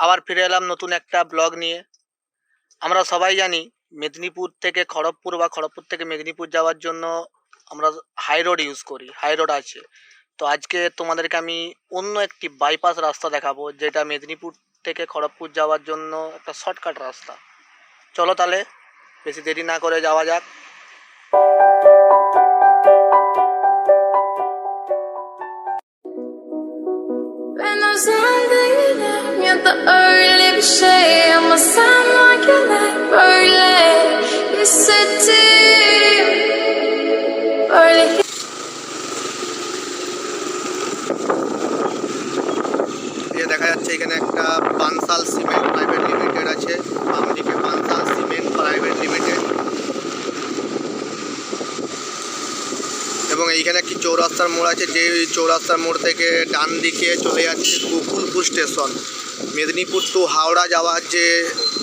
আবার ফিরে এলাম নতুন একটা ব্লগ নিয়ে। আমরা সবাই জানি মেদিনীপুর থেকে খড়গপুর বা খড়গপুর থেকে মেদিনীপুর যাওয়ার জন্য আমরা হাই রোড ইউজ করি, হাই রোড আছে। তো আজকে তোমাদেরকে আমি অন্য একটি বাইপাস রাস্তা দেখাবো, যেটা মেদিনীপুর থেকে খড়গপুর যাওয়ার জন্য একটা শর্টকাট রাস্তা। চলো তাহলে বেশি দেরি না করে যাওয়া যাক। When I was standing at the early shade, I'ma sound like you like early. You said deep, early. এই দেখা যাচ্ছে এখানে একটা বানসাল সিমেন্ট প্রাইভেট লিমিটেড আছে, বাম দিকে বানসাল সিমেন্ট প্রাইভেট লিমিটেড। এবং এইখানে একটি চৌরাস্তার মোড় আছে, যে চৌরাস্তার মোড় থেকে ডান দিকে চলে যাচ্ছে গোকুলপুর স্টেশন। মেদিনীপুর টু হাওড়া যাওয়ার যে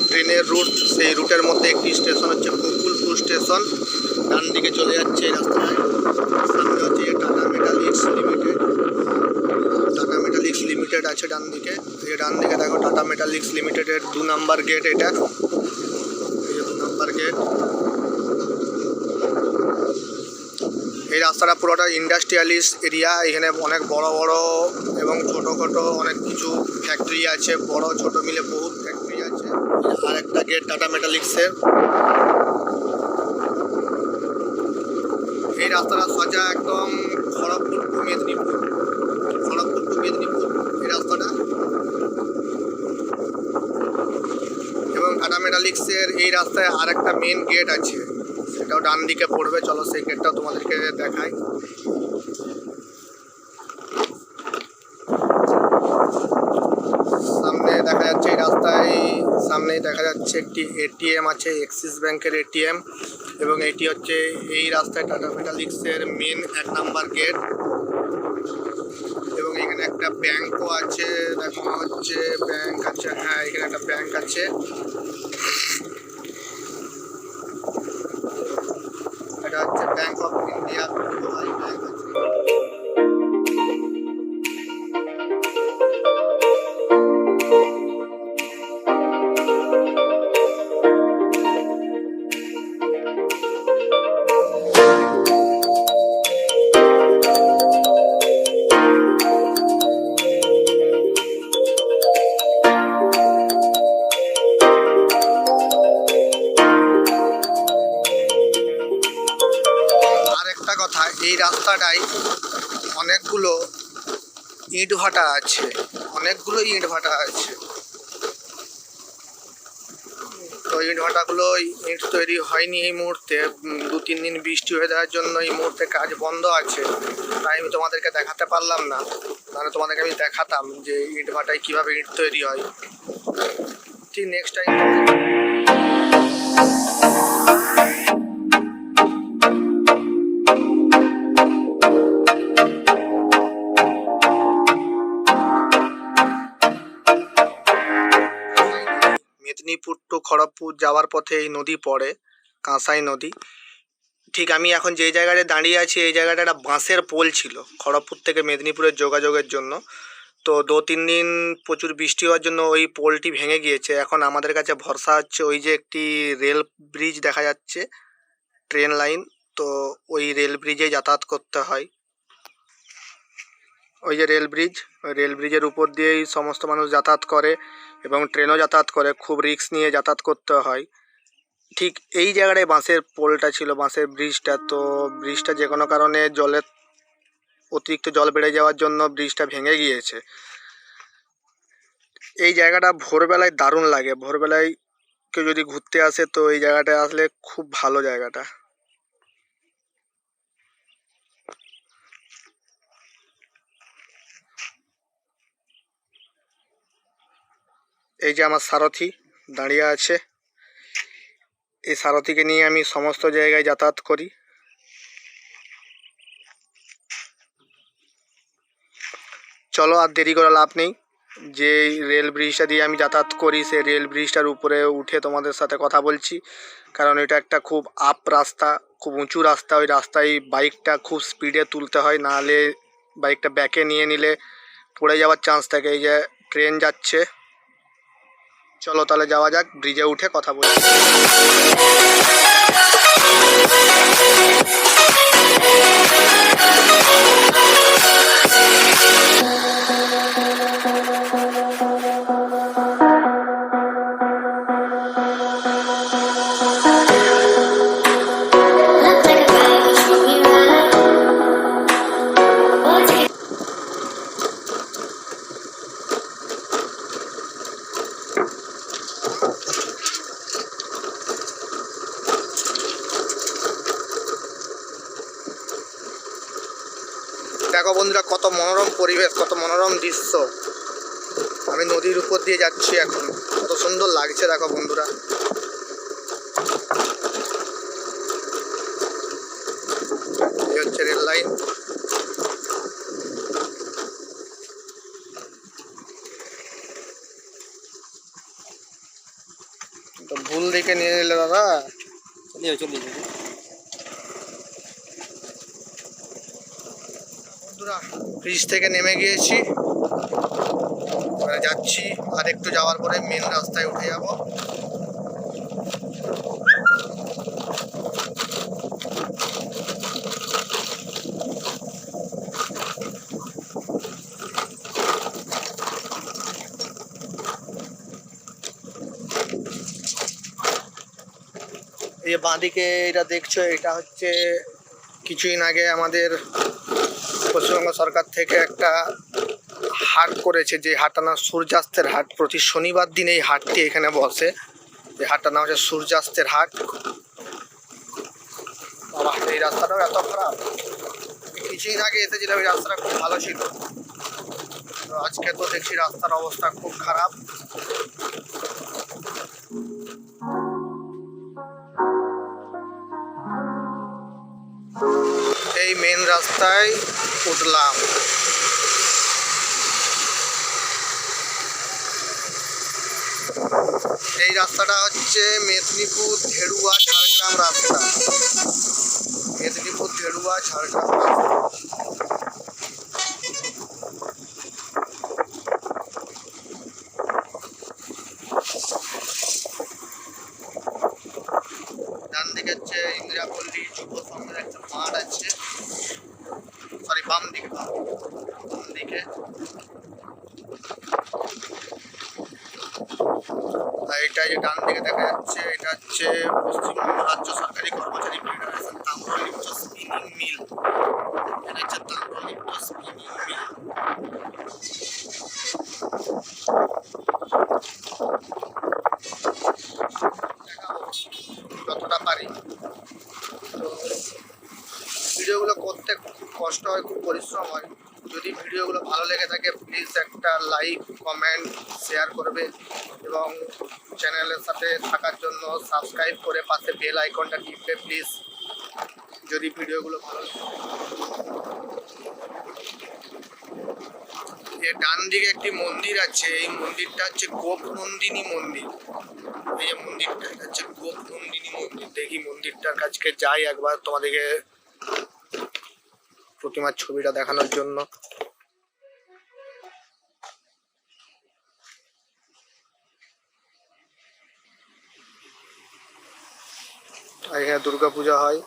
ট্রেনের রুট, সেই রুটের মধ্যে একটি স্টেশন হচ্ছে গোকুলপুর স্টেশন। ডান দিকে চলে যাচ্ছে এই রাস্তায়। সামনে হচ্ছে tata metallics limited, tata metallics limited আছে ডান দিকে। এই ডান দিকে দেখো টাটা মেটালিক্স লিমিটেডের 2 নম্বর গেট, এটা এই 2 নম্বর গেট। এই রাস্তাটা পুরোটা ইন্ডাস্ট্রিয়ালিস্ট এরিয়া। এখানে অনেক বড় বড় এবং ছোটোখাটো অনেক কিছু ফ্যাক্টরি আছে, বড় ছোট মিলে বহুত ফ্যাক্টরি আছে। আর একটা গেট টাটা মেটালিক্সের। এই রাস্তাটা সোজা একদম খড়গপুর টু মেদিনীপুর, খড়গপুর টু মেদিনীপুর এই রাস্তাটা। এবং টাটা মেটালিক্সের এই রাস্তায় আর একটা মেন গেট আছে, সেটাও ডান দিকে পড়বে। চলো সেই গেটটাও তোমাদেরকে দেখাই। সামনে দেখা যাচ্ছে এই রাস্তায়, সামনেই দেখা যাচ্ছে একটি এটিএম আছে, এক্সিস ব্যাংকের এটিএম। এবং এটি হচ্ছে এই রাস্তায় টাটা মেটালিক্সের মেন 1 নম্বর গেট। এবং এখানে একটা ব্যাংকও আছে, দেখা হচ্ছে ব্যাংক আছে, হ্যাঁ এখানে একটা ব্যাংক আছে। এটা হচ্ছে ব্যাংক অফ ইন্ডিয়া, ব্যাংক আছে। কথা, এই রাস্তাটায় অনেকগুলো ইট ভাটা আছে, অনেকগুলো ইট ভাটা আছে। তো ইট ভাটাগুলো ইট তৈরি হয়নি এই মুহূর্তে, 2-3 দিন বৃষ্টি হয়ে যাওয়ার জন্য এই মুহূর্তে কাজ বন্ধ আছে। তাই আমি তোমাদেরকে দেখাতে পারলাম না, মানে তোমাদেরকে আমি দেখাতাম যে ইট ভাটায় কীভাবে ইট তৈরি হয়। ঠিক next time. Medinipur to Kharagpur যাওয়ার পথে এই নদী পড়ে, কাঁসাই নদী। ঠিক আমি এখন যে জায়গাটায় দাঁড়িয়ে আছি, এই জায়গাটা একটা বাঁশের পোল ছিল খড়গপুর থেকে মেদিনীপুরের যোগাযোগের জন্য। তো 2-3 দিন প্রচুর বৃষ্টি হওয়ার জন্য ওই পোলটি ভেঙে গিয়েছে। এখন আমাদের কাছে ভরসা হচ্ছে ওই যে একটি রেল ব্রিজ দেখা যাচ্ছে, ট্রেন লাইন, তো ওই রেল ব্রিজে যাতায়াত করতে হয়। ওই যে রেল ব্রিজ, ওই রেল ব্রিজের উপর দিয়েই সমস্ত মানুষ যাতায়াত করে এবং ট্রেনও যাতায়াত করে, খুব রিস্ক নিয়ে যাতায়াত করতে হয়। ঠিক এই জায়গাটায় বাঁশের পোলটা ছিল, বাঁশের ব্রিজটা। তো ব্রিজটা যে কোনো কারণে অতিরিক্ত জল বেড়ে যাওয়ার জন্য ব্রিজটা ভেঙে গিয়েছে। এই জায়গাটা ভোরবেলায় দারুণ লাগে, ভোরবেলায় কেউ যদি ঘুরতে আসে তো এই জায়গাটায় আসলে খুব ভালো জায়গাটা। এই যে আমার সারথি দাঁড়িয়ে আছে, এই সারথিকে নিয়ে আমি সমস্ত জায়গায় যাতায়াত করি। চলো আর দেরি করে লাভ নেই, যে রেল ব্রিজটা দিয়ে আমি যাতায়াত করি সেই রেল ব্রিজটার উপরে উঠে তোমাদের সাথে কথা বলছি। কারণ এটা একটা খুব আপ রাস্তা, খুব উঁচু রাস্তা। ওই রাস্তায় বাইকটা খুব স্পিডে তুলতে হয়, নাহলে বাইকটা ব্যাকে নিয়ে নিলে পড়ে যাওয়ার চান্স থাকে। এই যে ট্রেন যাচ্ছে, চলো তাহলে যাওয়া যাক, ব্রিজে উঠে কথা বলি। Look like a ride, show me right. Oh, take দেখো বন্ধুরা, কত মনোরম পরিবেশ, কত মনোরম দৃশ্য। আমি নদীর উপর দিয়ে যাচ্ছি এখন, কত সুন্দর লাগছে দেখো বন্ধুরা। এই হচ্ছে রেল লাইন। তো ভুল দিকে নিয়ে নিলে দাদা। বন্ধুরা, ব্রিজ থেকে নেমে গিয়েছি, এবারে যাচ্ছি। আর একটু যাওয়ার পরে মেন রাস্তায় উঠে যাব। এই যে বাঁদিকে এটা দেখছো, এটা হচ্ছে কিছুদিন আগে আমাদের পশ্চিমবঙ্গ সরকার থেকে একটা হাট করেছে, যে হাটটা নাম সূর্যাস্তের হাট। প্রতি শনিবার দিন এই হাটটি এখানে বসে। এই হাটটার নাম হচ্ছে সূর্যাস্তের হাট। বাবা, এই রাস্তাটাও এত খারাপ। কিছুদিন আগে এসেছিলাম, এই রাস্তাটা খুব ভালো ছিল। তো আজকে তো দেখছি রাস্তার অবস্থা খুব খারাপ। এই মেন রাস্তায় উঠলাম। এই রাস্তাটা হচ্ছে মেদিনীপুর ধেড়ুয়া ঝাড়গ্রাম রাস্তা। মেদিনীপুর ধেড়ুয়া ঝাড়গ্রাম রাস্তা। ডান দিকে হচ্ছে ইন্দিরাপল্লী যুব সংঘের একটা মাঠ আছে। সরি, বাম দিকে, বাম দিকে। আর এটা যে ডান দিকে দেখা যাচ্ছে, এটা হচ্ছে পশ্চিমবঙ্গ রাজ্য সরকারি কর্মচারী ফেডারেশন তাম্রলিপ্ত স্পিনিং মিল। এটা হচ্ছে তাম্রলিপ্ত স্পিনিং মিল। যতটা পারি। তো ভিডিওগুলো করতে খুব কষ্ট হয়, খুব পরিশ্রম হয়। যদি ভিডিওগুলো ভালো লেগে থাকে প্লিজ একটা লাইক, কমেন্ট, শেয়ার করবে এবং চ্যানেলের সাথে থাকার জন্য সাবস্ক্রাইব করে পাশে বেল আইকনটা টিপবে প্লিজ, যদি ভিডিওগুলো ভালো লাগে। যে ডান দিকে একটি মন্দির আছে, এই মন্দিরটা হচ্ছে গোপনন্দিনী মন্দির। এই যে মন্দিরটা, এটা হচ্ছে গোপনন্দিনী মন্দির। দেখি মন্দিরটার কাছে যাই একবার তোমাদেরকে প্রতিমার ছবিটা দেখানোর জন্য। এখানে দুর্গা পূজা হয়।